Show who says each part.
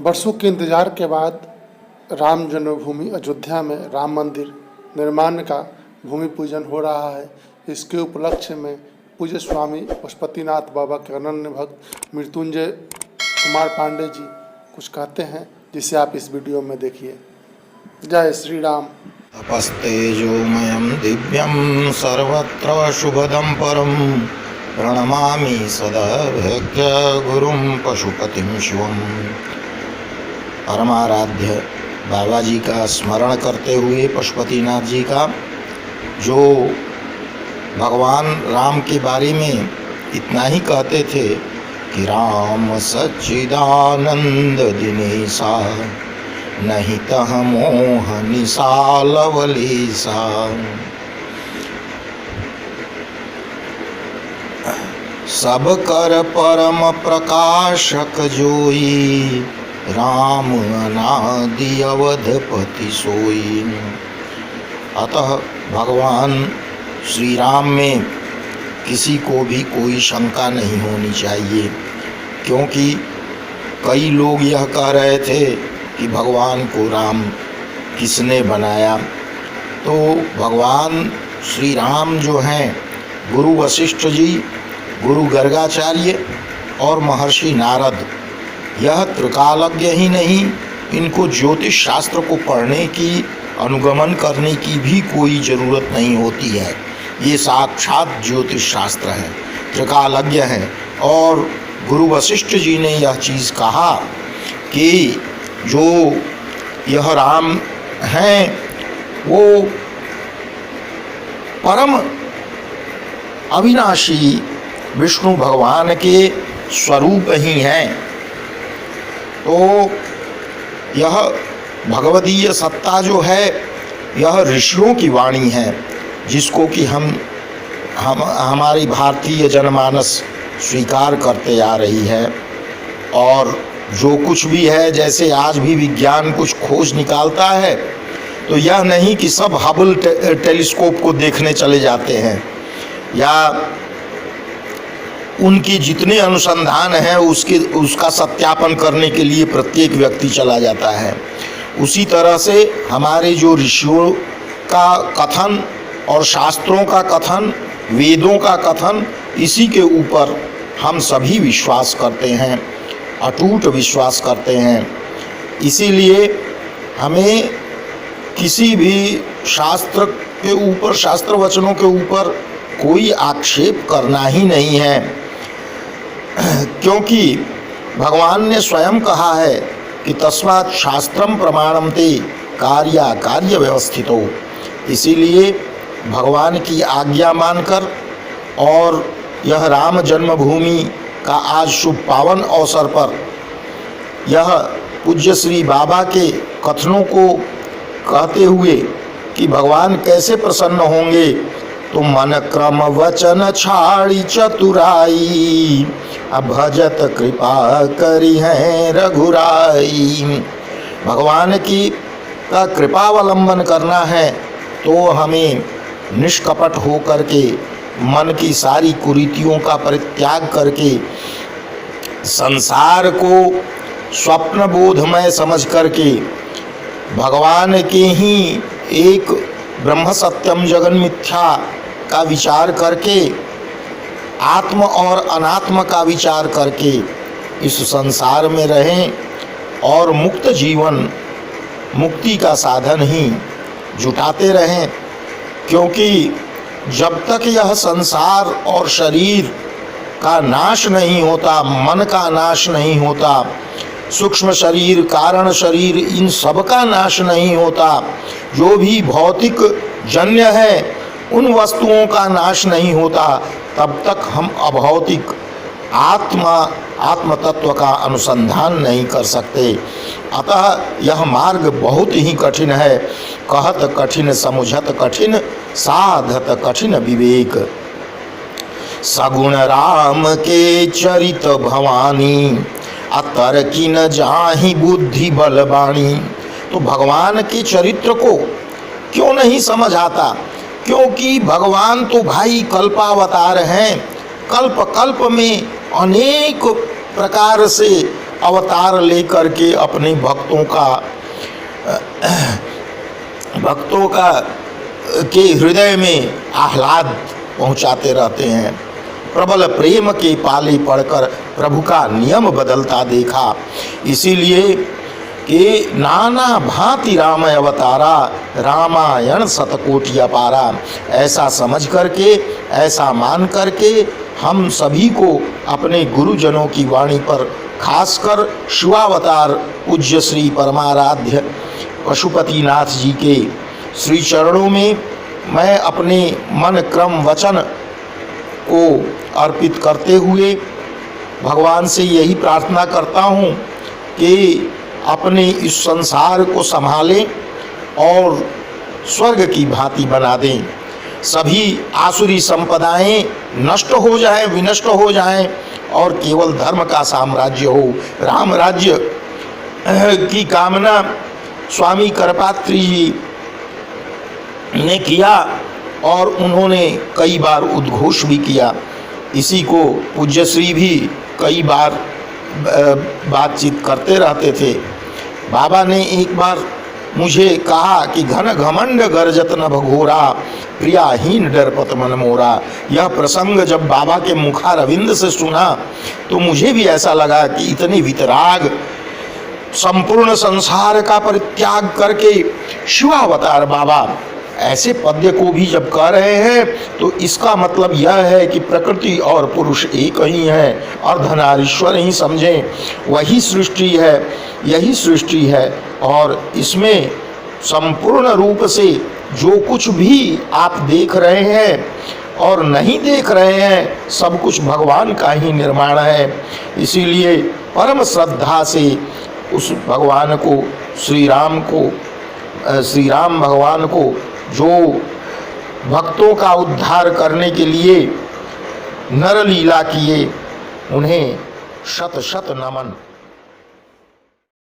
Speaker 1: वर्षों के इंतजार के बाद राम जन्मभूमि अयोध्या में राम मंदिर निर्माण का भूमि पूजन हो रहा है। इसके उपलक्ष्य में पूज्य स्वामी पशुपतिनाथ बाबा के अनन्य भक्त मृत्युंजय कुमार पांडे जी कुछ कहते हैं, जिसे आप इस वीडियो में देखिए। जय श्री राम।
Speaker 2: तपस्तेजोमयं दिव्यं सर्वत्र शुभदं परं प्रणमामि सदा भक्त्या गुरुं पशुपतिं शिवं। परमाराध्य बाबा जी का स्मरण करते हुए पशुपतिनाथ जी का, जो भगवान राम के बारे में इतना ही कहते थे कि राम सच्चिदानंद दिनेशा नहीं तह मोह निसालवलीसा। सब कर परम प्रकाशक जोई राम अनादि अवधपति सोई। अतः भगवान श्री राम में किसी को भी कोई शंका नहीं होनी चाहिए, क्योंकि कई लोग यह कह रहे थे कि भगवान को राम किसने बनाया। तो भगवान श्री राम जो हैं, गुरु वशिष्ठ जी, गुरु गर्गाचार्य और महर्षि नारद, यह त्रिकालज्ञ ही नहीं, इनको ज्योतिष शास्त्र को पढ़ने की, अनुगमन करने की भी कोई ज़रूरत नहीं होती है। ये साक्षात ज्योतिष शास्त्र है, त्रिकालज्ञ हैं। और गुरु वशिष्ठ जी ने यह चीज़ कहा कि जो यह राम हैं वो परम अविनाशी विष्णु भगवान के स्वरूप ही हैं। तो यह भगवदीय सत्ता जो है, यह ऋषियों की वाणी है, जिसको कि हम हमारी भारतीय जनमानस स्वीकार करते आ रही है। और जो कुछ भी है, जैसे आज भी विज्ञान कुछ खोज निकालता है, तो यह नहीं कि सब हबल टेलीस्कोप को देखने चले जाते हैं, या उनकी जितने अनुसंधान हैं उसका सत्यापन करने के लिए प्रत्येक व्यक्ति चला जाता है। उसी तरह से हमारे जो ऋषियों का कथन और शास्त्रों का कथन, वेदों का कथन, इसी के ऊपर हम सभी विश्वास करते हैं, अटूट विश्वास करते हैं। इसीलिए हमें किसी भी शास्त्र के ऊपर, शास्त्र वचनों के ऊपर कोई आक्षेप करना ही नहीं है, क्योंकि भगवान ने स्वयं कहा है कि तस्मात् शास्त्रम प्रमाणम ते कार्य व्यवस्थितो। इसीलिए भगवान की आज्ञा मानकर और यह राम जन्मभूमि का आज शुभ पावन अवसर पर यह पूज्य श्री बाबा के कथनों को कहते हुए कि भगवान कैसे प्रसन्न होंगे, तो मन क्रम वचन छाड़ी चतुराई भजत कृपा करी है रघुराई। भगवान की का कृपावलंबन करना है तो हमें निष्कपट हो करके, मन की सारी कुरीतियों का परित्याग करके, संसार को स्वप्न बोधमय समझ करके, भगवान के ही एक ब्रह्म सत्यम जगन मिथ्या का विचार करके, आत्म और अनात्म का विचार करके इस संसार में रहें और मुक्त जीवन, मुक्ति का साधन ही जुटाते रहें। क्योंकि जब तक यह संसार और शरीर का नाश नहीं होता, मन का नाश नहीं होता, सूक्ष्म शरीर, कारण शरीर, इन सब का नाश नहीं होता, जो भी भौतिक जन्य है उन वस्तुओं का नाश नहीं होता, तब तक हम अभौतिक आत्म तत्व का अनुसंधान नहीं कर सकते। अतः यह मार्ग बहुत ही कठिन है। कहत कठिन समुझत कठिन, साधत कठिन विवेक। सगुण राम के चरित भवानी, अतर की न जाहि बुद्धि बलवाणी। तो भगवान के चरित्र को क्यों नहीं समझ आता? क्योंकि भगवान तो भाई कल्पावतार हैं। कल्प कल्प में अनेक प्रकार से अवतार लेकर के अपने भक्तों का के हृदय में आह्लाद पहुंचाते रहते हैं। प्रबल प्रेम के पाले पड़कर प्रभु का नियम बदलता देखा, इसीलिए कि नाना भांति राम अवतारा, रामायण शतकोटि अपारा, ऐसा समझ करके, ऐसा मान करके हम सभी को अपने गुरुजनों की वाणी पर, खासकर शिवावतार पूज्य श्री परमाराध्य पशुपतिनाथ जी के श्री चरणों में मैं अपने मन क्रम वचन को अर्पित करते हुए भगवान से यही प्रार्थना करता हूँ कि अपने इस संसार को संभालें और स्वर्ग की भांति बना दें। सभी आसुरी संपदाएं नष्ट हो जाएं, विनष्ट हो जाएं और केवल धर्म का साम्राज्य हो। राम राज्य की कामना स्वामी करपात्री जी ने किया और उन्होंने कई बार उद्घोष भी किया। इसी को पूज्य श्री भी कई बार बातचीत करते रहते थे। बाबा ने एक बार मुझे कहा कि घन घमंड गर्जत न भगोरा, प्रियाहीन डरपत मन मोरा। यह प्रसंग जब बाबा के मुखारविंद से सुना तो मुझे भी ऐसा लगा कि इतने वितराग, संपूर्ण संसार का परित्याग करके शिवावतार बाबा ऐसे पद्य को भी जब कह रहे हैं तो इसका मतलब यह है कि प्रकृति और पुरुष एक ही है, अर्धनारीश्वर ही समझें, वही सृष्टि है, यही सृष्टि है। और इसमें संपूर्ण रूप से जो कुछ भी आप देख रहे हैं और नहीं देख रहे हैं, सब कुछ भगवान का ही निर्माण है। इसीलिए परम श्रद्धा से उस भगवान को, श्री राम भगवान को, जो भक्तों का उद्धार करने के लिए नरलीला किए, उन्हें शत शत नमन।